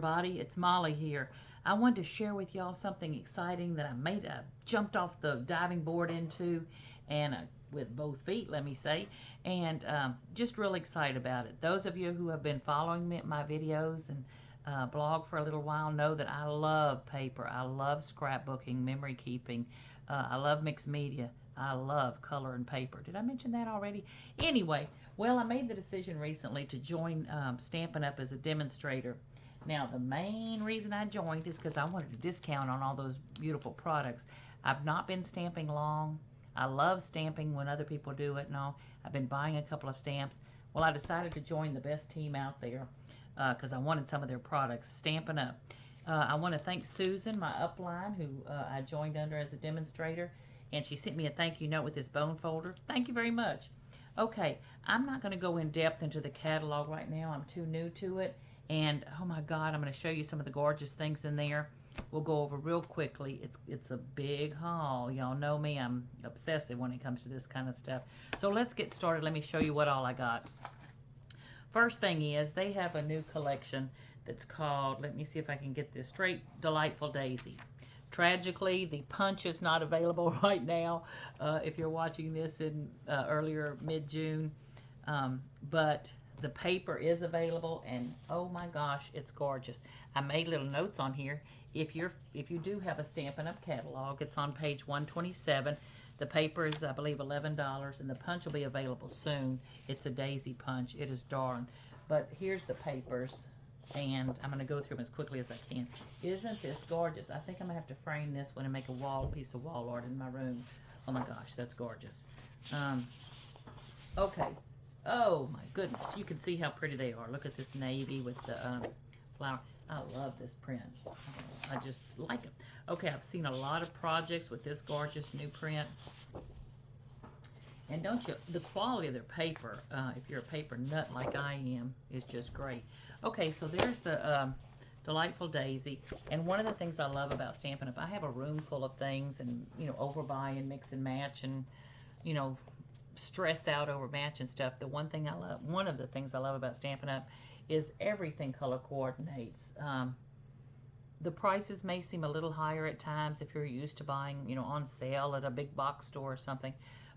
everybody, it's Molly here. I wanted to share with y'all something exciting that I jumped off the diving board into, and with both feet, let me say, and just really excited about it. Those of you who have been following my videos and blog for a little while know that I love paper. I love scrapbooking, memory keeping. I love mixed media. I love color and paper. Did I mention that already? Anyway, well, I made the decision recently to join Stampin' Up! As a demonstrator. Now, the main reason I joined is because I wanted a discount on all those beautiful products. I've not been stamping long. I love stamping when other people do it and all. I've been buying a couple of stamps. Well, I decided to join the best team out there because I wanted some of their products, Stampin' Up! I want to thank Susan, my upline, who I joined under as a demonstrator, and she sent me a thank you note with this bone folder. Thank you very much. Okay, I'm not going to go in depth into the catalog right now. I'm too new to it. And oh my God, I'm going to show you some of the gorgeous things in there. We'll go over real quickly. It's a big haul. Y'all know me. I'm obsessive when it comes to this kind of stuff. So let's get started. Let me show you what all I got. First thing is they have a new collection that's called, let me see if I can get this straight, Delightful Daisy. Tragically, the punch is not available right now if you're watching this in earlier mid-June. But the paper is available, and oh my gosh, it's gorgeous. I made little notes on here. If you do have a Stampin' Up! Catalog, it's on page 127. The paper is, I believe, $11, and the punch will be available soon. It's a daisy punch. It is darn. But here's the papers, and I'm going to go through them as quickly as I can. Isn't this gorgeous? I think I'm going to have to frame this one and make a piece of wall art in my room. Oh my gosh, that's gorgeous. Okay. Oh my goodness, you can see how pretty they are. Look at this navy with the flower. I love this print. I just like it. Okay, I've seen a lot of projects with this gorgeous new print. And don't you, the quality of their paper, if you're a paper nut like I am, is just great. Okay, so there's the Delightful Daisy. And one of the things I love about Stampin' Up!, I have a room full of things and, you know, overbuy and mix and match and, you know, stress out over matching stuff. One of the things I love about Stampin' Up! Is everything color coordinates. The prices may seem a little higher at times if you're used to buying, you know, on sale at a big box store or something.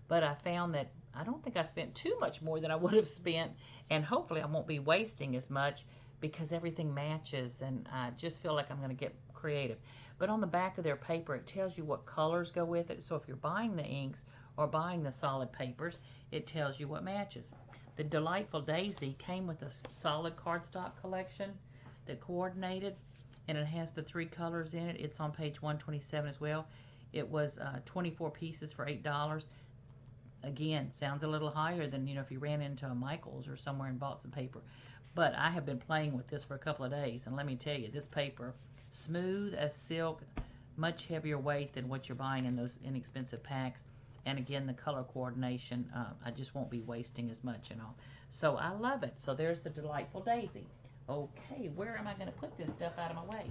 But I found that I don't think I spent too much more than I would have spent, and hopefully I won't be wasting as much because everything matches, and I just feel like I'm going to get creative. But on the back of their paper, it tells you what colors go with it. So if you're buying the inks or buying the solid papers, it tells you what matches. The Delightful Daisy came with a solid cardstock collection that coordinated, and it has the 3 colors in it. It's on page 127 as well. It was 24 pieces for $8. Again, sounds a little higher than, you know, if you ran into a Michael's or somewhere and bought some paper. But I have been playing with this for a couple of days, and let me tell you, this paper, smooth as silk, much heavier weight than what you're buying in those inexpensive packs. And again, the color coordination, I just won't be wasting as much and all. So I love it. So there's the Delightful Daisy. Okay, where am I going to put this stuff out of my way?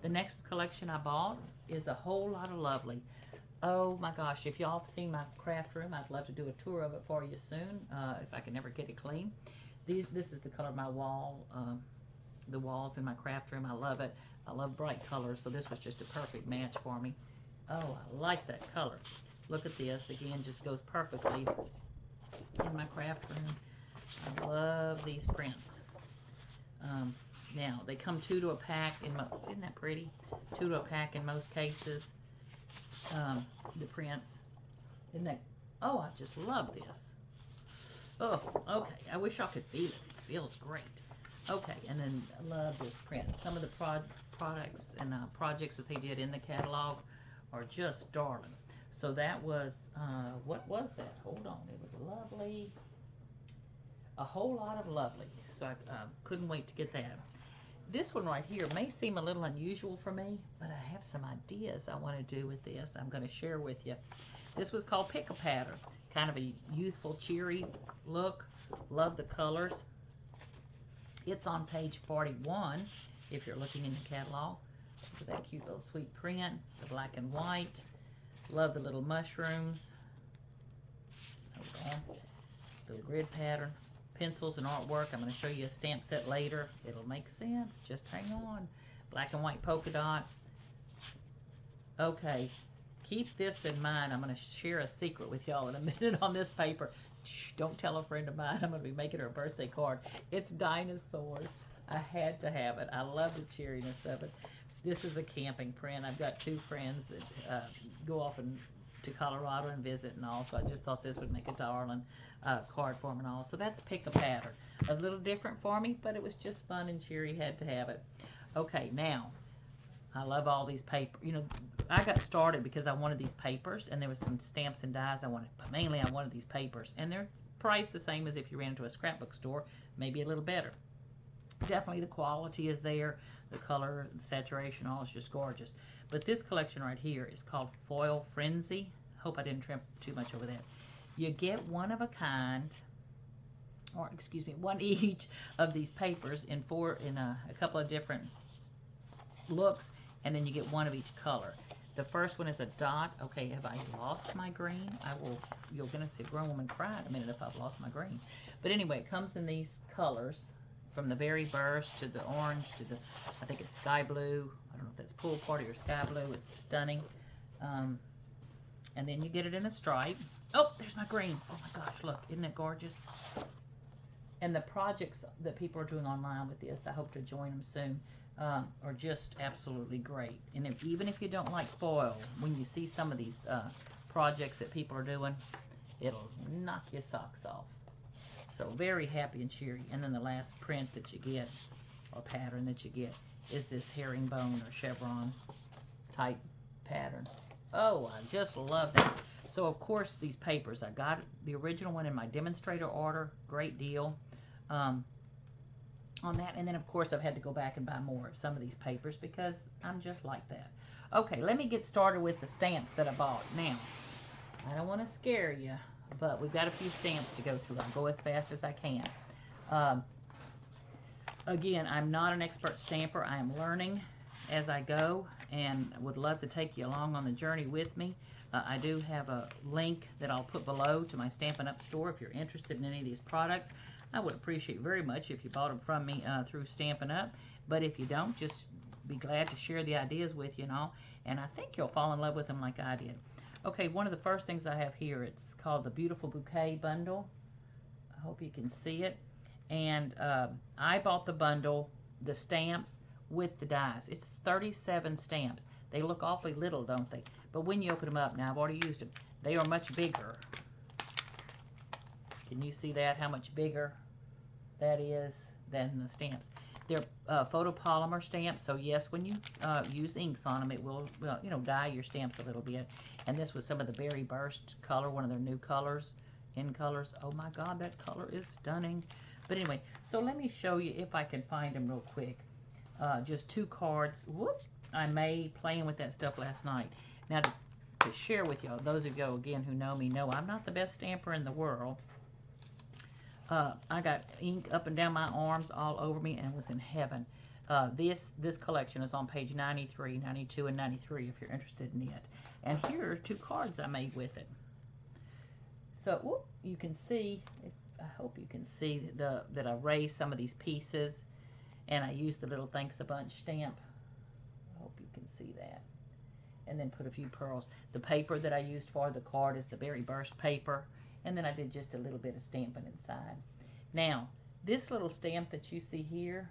The next collection I bought is a whole lot of lovely. Oh my gosh, if y'all have seen my craft room, I'd love to do a tour of it for you soon, if I can ever get it clean. This is the color of my wall, the walls in my craft room. I love it. I love bright colors, so this was just a perfect match for me. Oh, I like that color. Look at this. Again, just goes perfectly in my craft room. I love these prints. Now, they come 2 to a pack. Isn't that pretty? 2 to a pack in most cases. The prints. Isn't that? Oh, I just love this. Oh, okay. I wish y'all could feel it. It feels great. Okay, and then I love this print. Some of the products and projects that they did in the catalog are just darling. So that was, what was that? Hold on. It was lovely. A whole lot of lovely. So I couldn't wait to get that. This one right here may seem a little unusual for me, but I have some ideas I want to do with this. I'm going to share with you. This was called Pick a Pattern. Kind of a youthful, cheery look. Love the colors. It's on page 41 if you're looking in the catalog. Look at that cute little sweet print. The black and white. Love the little mushrooms. Hold on. Little grid pattern. pencils and artwork. I'm going to show you a stamp set later. It'll make sense. Just hang on. Black and white polka dot. Okay, keep this in mind. I'm going to share a secret with y'all in a minute on this paper. Shh, don't tell a friend of mine. I'm going to be making her a birthday card. It's dinosaurs. I had to have it. I love the cheeriness of it. This is a camping print. I've got two friends that go off to Colorado and visit and all, so I just thought this would make a darling card for them and all. So that's Pick a Pattern. A little different for me, but it was just fun and cheery. Had to have it. Okay, now, I love all these papers. You know, I got started because I wanted these papers, and there was some stamps and dies I wanted, but mainly I wanted these papers, and they're priced the same as if you ran into a scrapbook store, maybe a little better. Definitely the quality is there, the color, the saturation, all is just gorgeous. But this collection right here is called Foil Frenzy. Hope I didn't trim too much over that. You get one of a kind, or excuse me, one each of these papers in a couple of different looks, and then you get one of each color. The first one is a dot. Okay, have I lost my green? You're gonna see a grown woman cry in a minute if I've lost my green. But anyway, it comes in these colors, from the berry burst to the orange to the, I think it's sky blue. I don't know if that's pool party or sky blue. It's stunning. And then you get it in a stripe. Oh, there's my green. Oh my gosh, look, isn't it gorgeous? And the projects that people are doing online with this, I hope to join them soon, are just absolutely great. And even if you don't like foil, when you see some of these projects that people are doing, it'll knock your socks off. So very happy and cheery. And then the last print that you get, or pattern that you get, is this herringbone or chevron type pattern. Oh, I just love that. So of course these papers, I got the original one in my demonstrator order, great deal on that. And then of course I've had to go back and buy more of some of these papers because I'm just like that. Okay, let me get started with the stamps that I bought. Now, I don't want to scare you, but we've got a few stamps to go through. I'll go as fast as I can. Again, I'm not an expert stamper. I am learning as I go and would love to take you along on the journey with me. I do have a link that I'll put below to my Stampin' Up store if you're interested in any of these products. I would appreciate very much if you bought them from me through Stampin' Up. But if you don't, just be glad to share the ideas with you and all. And I think you'll fall in love with them like I did. Okay, one of the first things I have here, it's called the Beautiful Bouquet Bundle. I hope you can see it. And I bought the bundle, the stamps, with the dies. It's 37 stamps. They look awfully little, don't they? But when you open them up, now I've already used them, they are much bigger. Can you see that, how much bigger that is than the stamps? They're photopolymer stamps, so yes, when you use inks on them, it will, well, you know, dye your stamps a little bit. And this was some of the Berry Burst color, one of their new colors, in colors. Oh my God, that color is stunning. But anyway, so let me show you if I can find them real quick. Just two cards. Whoop! I made playing with that stuff last night. Now, to share with y'all, those of you again who know me know I'm not the best stamper in the world. I got ink up and down my arms, all over me, and was in heaven. This collection is on page 93, 92, and 93 if you're interested in it. And here are two cards I made with it. So, whoop, you can see, I hope you can see that I raised some of these pieces, and I used the little Thanks a Bunch stamp. I hope you can see that. And then put a few pearls. The paper that I used for the card is the Berry Burst paper. And then I did just a little bit of stamping inside. Now, this little stamp that you see here,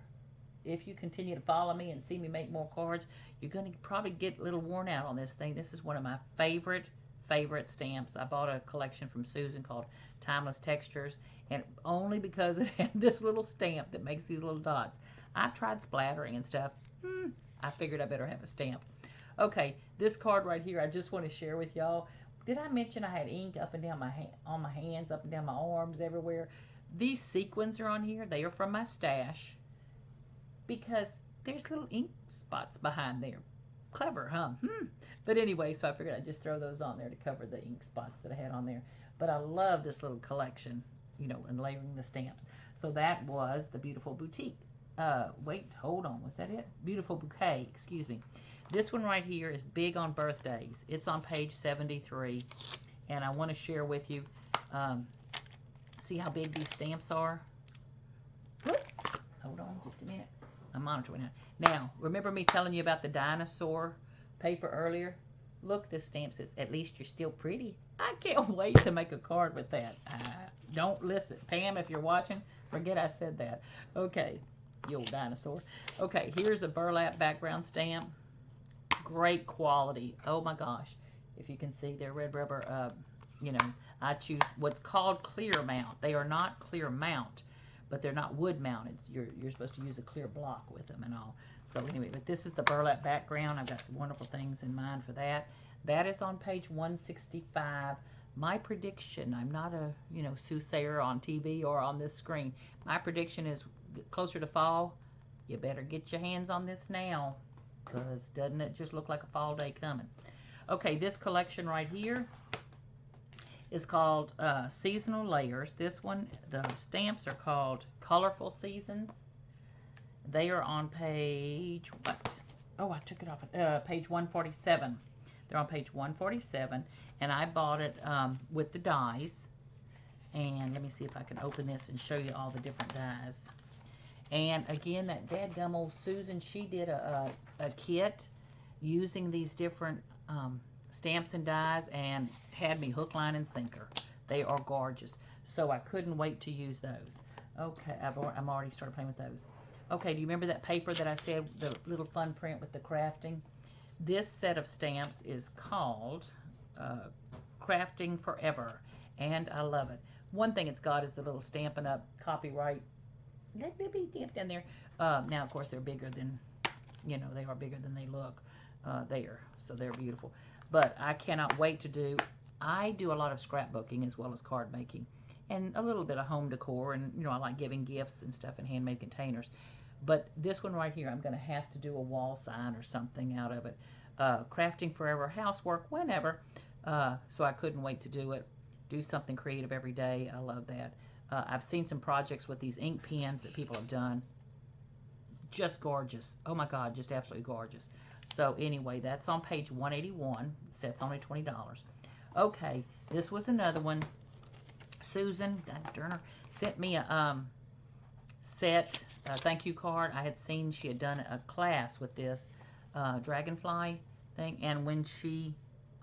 if you continue to follow me and see me make more cards, you're going to probably get a little worn out on this thing. This is one of my favorite stamps. I bought a collection from Susan called Timeless Textures, and only because it had this little stamp that makes these little dots. I tried splattering and stuff. I figured I better have a stamp. Okay, this card right here, I just want to share with y'all. Did I mention I had ink up and down on my hands, up and down my arms, everywhere? These sequins are on here. They are from my stash because there's little ink spots behind there. Clever, huh? But anyway, so I figured I'd just throw those on there to cover the ink spots that I had on there. But I love this little collection, you know, and layering the stamps. So that was the Beautiful Boutique. Wait, hold on. Was that it? Beautiful Bouquet, excuse me. This one right here is big on birthdays. It's on page 73, and I want to share with you, see how big these stamps are? Just a minute. My monitor went out. Now, remember me telling you about the dinosaur paper earlier? Look, this stamp says, "At least you're still pretty." I can't wait to make a card with that. Don't listen. Pam, if you're watching, forget I said that. Okay, you old dinosaur. Okay, here's a burlap background stamp. Great quality. Oh my gosh. If you can see, they're red rubber. You know, I choose what's called clear mount. They are not clear mount, but they're not wood mounted. You're supposed to use a clear block with them and all. So anyway, but this is the burlap background. I've got some wonderful things in mind for that. That is on page 165. My prediction, I'm not a, you know, soothsayer on TV or on this screen. My prediction is closer to fall. You better get your hands on this now, because doesn't it just look like a fall day coming? Okay, this collection right here is called Seasonal Layers. This one, the stamps are called Colorful Seasons. They are on page, what? Oh, I took it off. Page 147. They're on page 147, and I bought it with the dies. And let me see if I can open this and show you all the different dies. And again, that dadgum old Susan, she did a kit using these different stamps and dies and had me hook, line, and sinker. They are gorgeous. So I couldn't wait to use those. Okay, I'm already started playing with those. Okay, do you remember that paper that I said, the little fun print with the crafting? This set of stamps is called Crafting Forever, and I love it. One thing it's got is the little Stampin' Up copyright. Let me be stamped in there. Now, of course, they're bigger than, you know, they are bigger than they look there, so they're beautiful. But I cannot wait to do, I do a lot of scrapbooking as well as card making, and a little bit of home decor, and, you know, I like giving gifts and stuff in handmade containers. But this one right here, I'm going to have to do a wall sign or something out of it. Crafting Forever, housework, whenever. So I couldn't wait to do it. Do something creative every day. I love that. I've seen some projects with these ink pens that people have done. Just gorgeous. Oh my God, just absolutely gorgeous. So anyway, that's on page 181. Set's only $20. Okay, this was another one. Susan, God darn her, sent me a set thank you card. I had seen she had done a class with this dragonfly thing, and when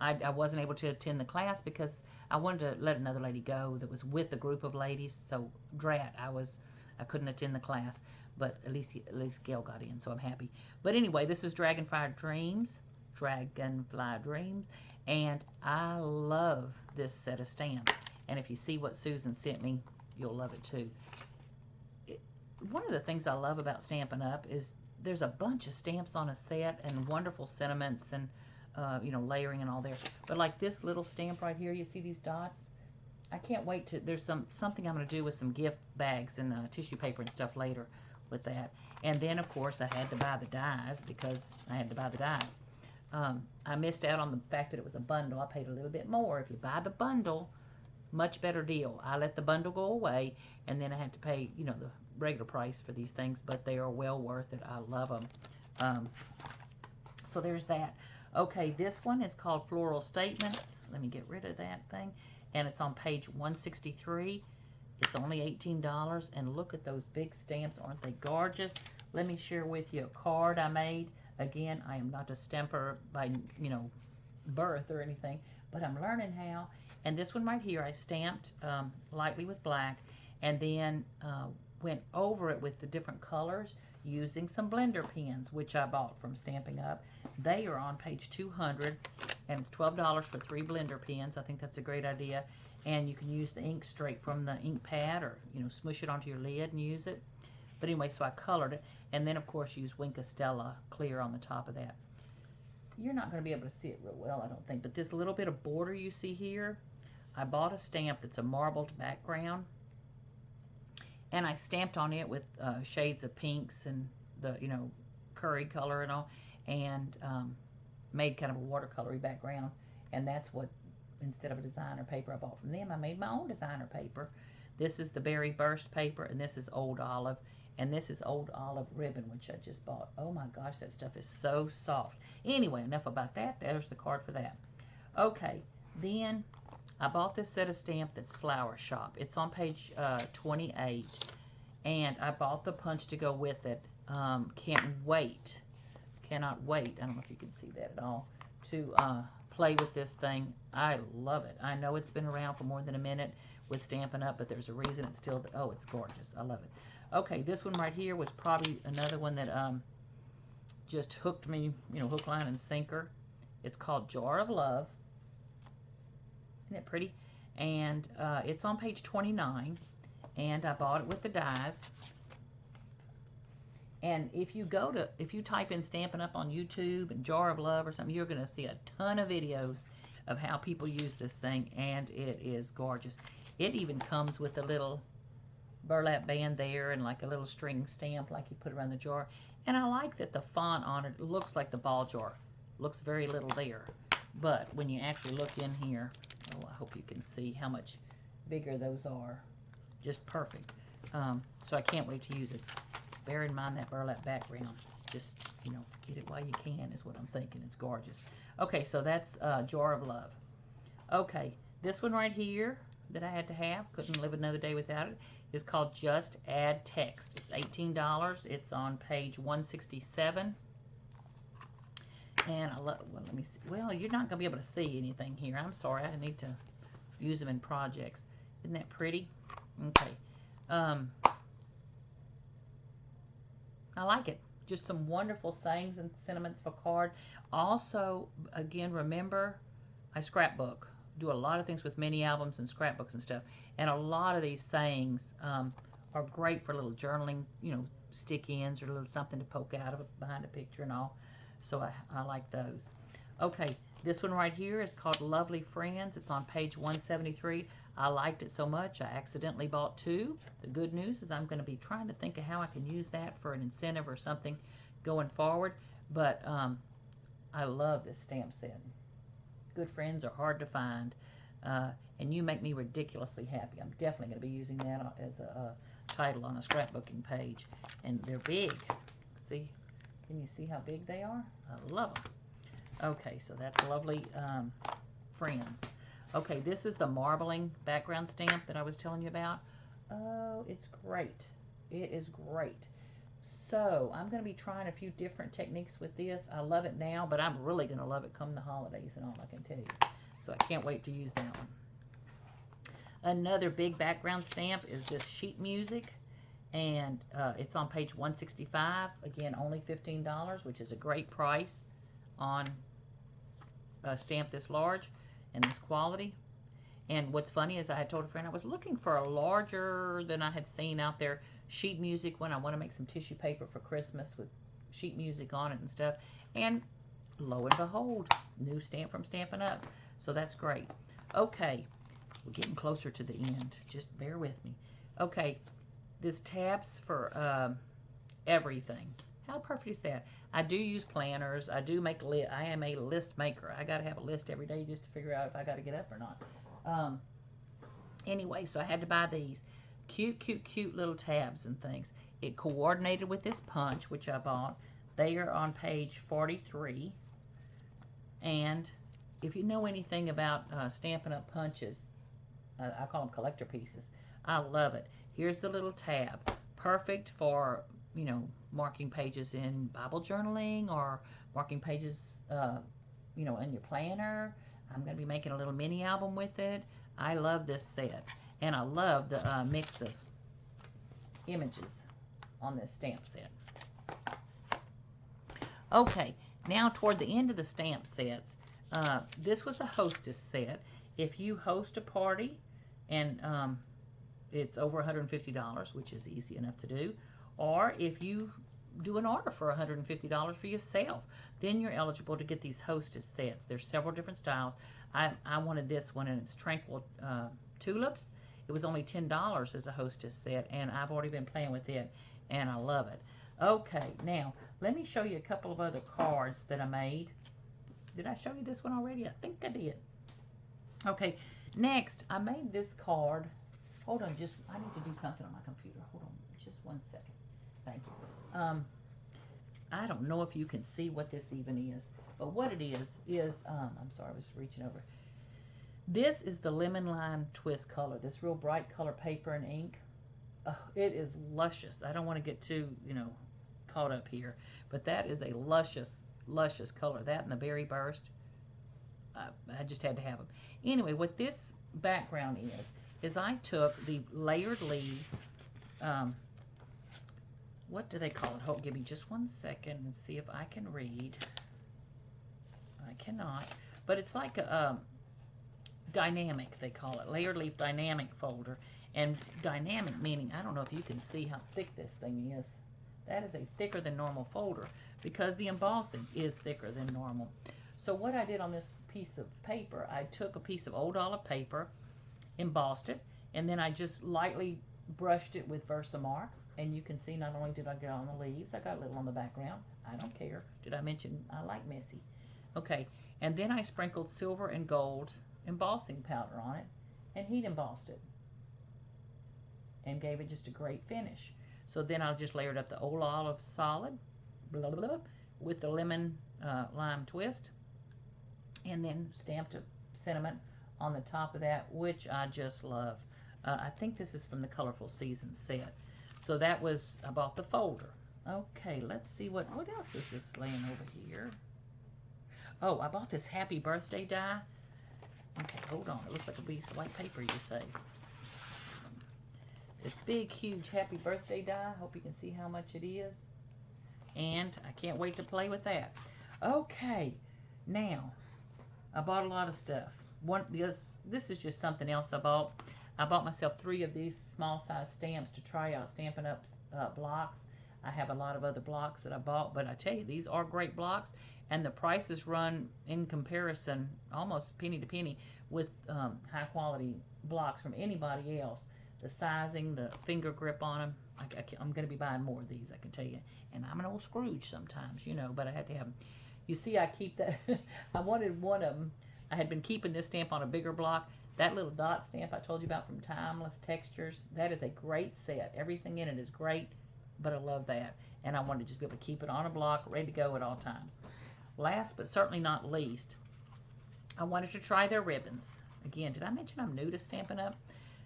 I wasn't able to attend the class because I wanted to let another lady go that was with a group of ladies. So drat, I couldn't attend the class, but at least Gail got in, so I'm happy. But anyway, this is Dragonfly Dreams, and I love this set of stamps. And if you see what Susan sent me, you'll love it too. One of the things I love about Stampin' Up is there's a bunch of stamps on a set and wonderful sentiments and you know, layering and all there. But like this little stamp right here, you see these dots? I can't wait to, there's something I'm going to do with some gift bags and tissue paper and stuff later with that. And then, of course, I had to buy the dies because I had to buy the dies. I missed out on the fact that it was a bundle. I paid a little bit more. If you buy the bundle, much better deal. I let the bundle go away, and then I had to pay, you know, the regular price for these things, but they are well worth it. I love them. So there's that. Okay, this one is called Floral Statements. Let me get rid of that thing. And it's on page 163. It's only $18. And look at those big stamps. Aren't they gorgeous? Let me share with you a card I made. Again, I am not a stamper by, you know, birth or anything, but I'm learning how. And this one right here, I stamped lightly with black, and then went over it with the different colors using some blender pens, which I bought from Stampin' Up. They are on page 200, and it's $12 for 3 blender pens. I think that's a great idea. And you can use the ink straight from the ink pad, or, you know, smush it onto your lid and use it. But anyway, so I colored it, and then of course use Wink Stella clear on the top of that. You're not going to be able to see it real well, I don't think, but this little bit of border you see here, I bought a stamp that's a marbled background, and I stamped on it with shades of pinks and the, you know, curry color and all, and made kind of a watercolory background. And that's what, instead of a designer paper I bought from them, I made my own designer paper. This is the Berry Burst paper, and this is Old Olive, and this is Old Olive ribbon, which I just bought. Oh my gosh, that stuff is so soft. Anyway, enough about that. There's the card for that. Okay, then I bought this set of stamp that's Flower Shop. It's on page 28, and I bought the punch to go with it. Can't wait. Cannot wait. I don't know if you can see that at all. To play with this thing. I love it. I know it's been around for more than a minute with Stampin' Up, but there's a reason it's still, oh, it's gorgeous. I love it. Okay, this one right here was probably another one that just hooked me, you know, hook, line, and sinker. It's called Jar of Love. Isn't it pretty? And it's on page 29, and I bought it with the dies. And if you type in Stampin' Up on YouTube and Jar of Love or something, you're going to see a ton of videos of how people use this thing, and it is gorgeous. It even comes with a little burlap band there and like a little string stamp like you put around the jar. And I like that the font on it looks like the ball jar. Looks very little there. But when you actually look in here, oh, I hope you can see how much bigger those are. Just perfect. So I can't wait to use it. Bear in mind that burlap background. Just, you know, get it while you can is what I'm thinking. It's gorgeous. Okay, so that's Jar of Love. Okay, this one right here that I had to have, couldn't live another day without it, is called Just Add Text. It's $18. It's on page 167. And I love, well, let me see. Well, you're not going to be able to see anything here. I'm sorry. I need to use them in projects. Isn't that pretty? Okay. I like it. Just some wonderful sayings and sentiments for card. Also, again, remember, I scrapbook. Do a lot of things with mini albums and scrapbooks and stuff. And a lot of these sayings are great for little journaling, you know, stick-ins or a little something to poke out of it behind a picture and all. So I like those. Okay, this one right here is called Lovely Friends. It's on page 173. I liked it so much, I accidentally bought two. The good news is I'm going to be trying to think of how I can use that for an incentive or something going forward. But I love this stamp set. Good friends are hard to find. And you make me ridiculously happy. I'm definitely going to be using that as a title on a scrapbooking page. And they're big. See? Can you see how big they are? I love them. Okay, so that's Lovely Friends. Okay, this is the marbling background stamp that I was telling you about. Oh, it's great. It is great. So I'm going to be trying a few different techniques with this. I love it now, but I'm really going to love it come the holidays and all, I can tell you. So I can't wait to use that one. Another big background stamp is this sheet music. And it's on page 165. Again, only $15, which is a great price on a stamp this large and this quality. And what's funny is I had told a friend I was looking for a larger than I had seen out there sheet music when I want to make some tissue paper for Christmas with sheet music on it and stuff. And lo and behold, new stamp from Stampin' Up. So that's great. Okay, we're getting closer to the end. Just bear with me. Okay. This tabs for everything. How perfect is that? I do use planners. I do make list. I am a list maker. I got to have a list every day just to figure out if I got to get up or not. Anyway, so I had to buy these cute, cute, cute little tabs and things. It coordinated with this punch, which I bought. They are on page 43. And if you know anything about Stampin' Up punches, I call them collector pieces. I love it. Here's the little tab. Perfect for, you know, marking pages in Bible journaling or marking pages, you know, in your planner. I'm going to be making a little mini album with it. I love this set. And I love the mix of images on this stamp set. Okay, now toward the end of the stamp sets, this was a hostess set. If you host a party and it's over $150, which is easy enough to do. Or if you do an order for $150 for yourself, then you're eligible to get these hostess sets. There's several different styles. I wanted this one, and it's Tranquil Tulips. It was only $10 as a hostess set, and I've already been playing with it, and I love it. Okay, now, let me show you a couple of other cards that I made. Did I show you this one already? I think I did. Okay, next, I made this card. Hold on, I need to do something on my computer. Hold on, just one second. Thank you. I don't know if you can see what this even is, but what it is, I'm sorry, I was reaching over. This is the Lemon Lime Twist color, this real bright color paper and ink. It is luscious. I don't want to get too, caught up here, but that is a luscious, luscious color. That and the berry burst, I just had to have them. Anyway, what this background is I took the layered leaves. What do they call it? Hold, give me just 1 second and see if I can read. I cannot, but it's like a dynamic, they call it, layered leaf dynamic folder. And dynamic meaning, I don't know if you can see how thick this thing is. That is a thicker than normal folder because the embossing is thicker than normal. So what I did on this piece of paper, I took a piece of old olive paper, embossed it, and then I just lightly brushed it with Versamark. And you can see not only did I get on the leaves, I got a little on the background. I don't care. Did I mention I like messy? Okay, and then I sprinkled silver and gold embossing powder on it and heat embossed it and gave it just a great finish. So then I'll just layered up the old olive solid blah, blah, blah, with the lemon lime twist, and then stamped a sentiment on the top of that, which I just love. I think this is from the Colorful Season set. So that was, I bought the folder. Okay, let's see what else is this laying over here. Oh, I bought this Happy Birthday die. Okay, hold on. It looks like a piece of white paper, you say. This big, huge Happy Birthday die. Hope you can see how much it is. And I can't wait to play with that. Okay, now, I bought a lot of stuff. This is just something else I bought. I bought myself 3 of these small size stamps to try out Stampin' Up's blocks. I have a lot of other blocks that I bought, but I tell you, these are great blocks, and the prices run in comparison almost penny to penny with high quality blocks from anybody else. The sizing, the finger grip on them, I'm going to be buying more of these, I can tell you. And I'm an old Scrooge sometimes, but I had to have them. You see, I keep that. I wanted one of them. I had been keeping this stamp on a bigger block. That little dot stamp I told you about from Timeless Textures, that is a great set. Everything in it is great, but I love that. And I wanted to just be able to keep it on a block, ready to go at all times. Last but certainly not least, I wanted to try their ribbons. Again, did I mention I'm new to Stampin' Up?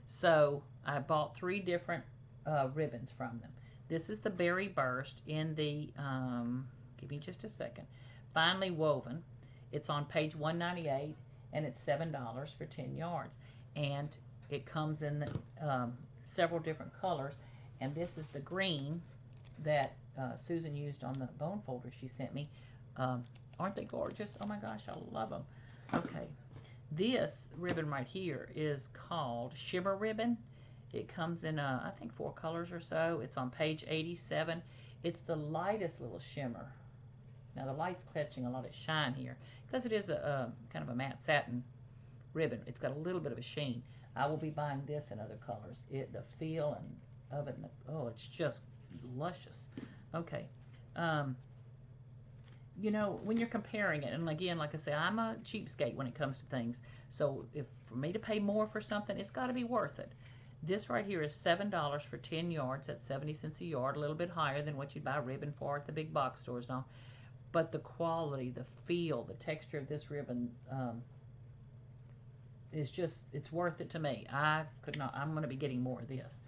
So I bought 3 different ribbons from them. This is the Berry Burst in the, give me just a second, Finely Woven. It's on page 198. And it's $7 for 10 yards. And it comes in several different colors. And this is the green that Susan used on the bone folder she sent me. Aren't they gorgeous? Oh my gosh, I love them. Okay, this ribbon right here is called Shimmer Ribbon. It comes in, I think, 4 colors or so. It's on page 87. It's the lightest little shimmer. Now the light's catching a lot of shine here because it is a kind of a matte satin ribbon. It's got a little bit of a sheen. I will be buying this in other colors. The feel of it, oh, it's just luscious. Okay, when you're comparing it, and again, like I say, I'm a cheapskate when it comes to things. So if for me to pay more for something, it's got to be worth it. This right here is $7 for 10 yards. That's 70 cents a yard, a little bit higher than what you'd buy ribbon for at the big box stores and all. But the quality, the feel, the texture of this ribbon is just, it's worth it to me. I'm going to be getting more of this.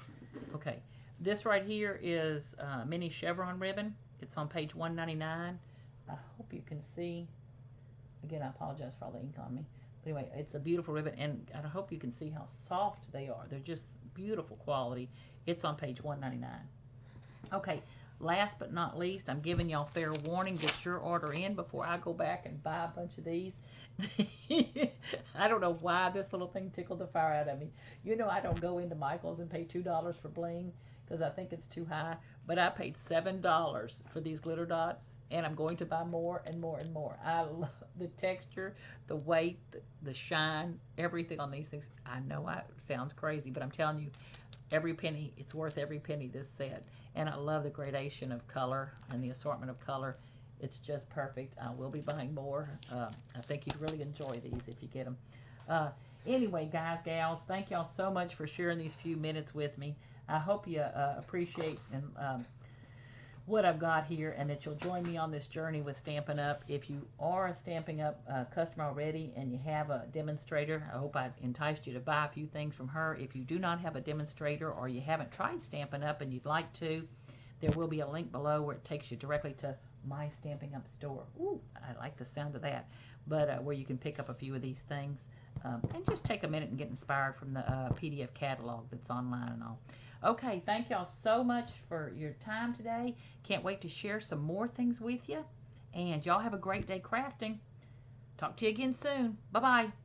Okay, this right here is mini chevron ribbon. It's on page 199. I hope you can see. Again, I apologize for all the ink on me. But anyway, it's a beautiful ribbon, and I hope you can see how soft they are. They're just beautiful quality. It's on page 199. Okay. Last but not least, I'm giving y'all fair warning. Get your order in before I go back and buy a bunch of these. I don't know why this little thing tickled the fire out of me. I don't go into Michael's and pay $2 for bling because I think it's too high. But I paid $7 for these glitter dots, and I'm going to buy more and more and more. I love the texture, the weight, the shine, everything on these things. I know it sounds crazy, but I'm telling you, every penny, it's worth every penny this set. And I love the gradation of color and the assortment of color. It's just perfect. I will be buying more. I think you'd really enjoy these if you get them. Anyway, guys, gals, thank y'all so much for sharing these few minutes with me. I hope you appreciate and what I've got here, and that you'll join me on this journey with Stampin' Up. If you are a Stampin' Up customer already and you have a demonstrator, I hope I enticed you to buy a few things from her. If you do not have a demonstrator or you haven't tried Stampin' Up and you'd like to, there will be a link below where it takes you directly to my Stampin' Up store. Ooh, I like the sound of that. But where you can pick up a few of these things and just take a minute and get inspired from the PDF catalog that's online and all. Okay, thank y'all so much for your time today. Can't wait to share some more things with you. And y'all have a great day crafting. Talk to you again soon. Bye-bye.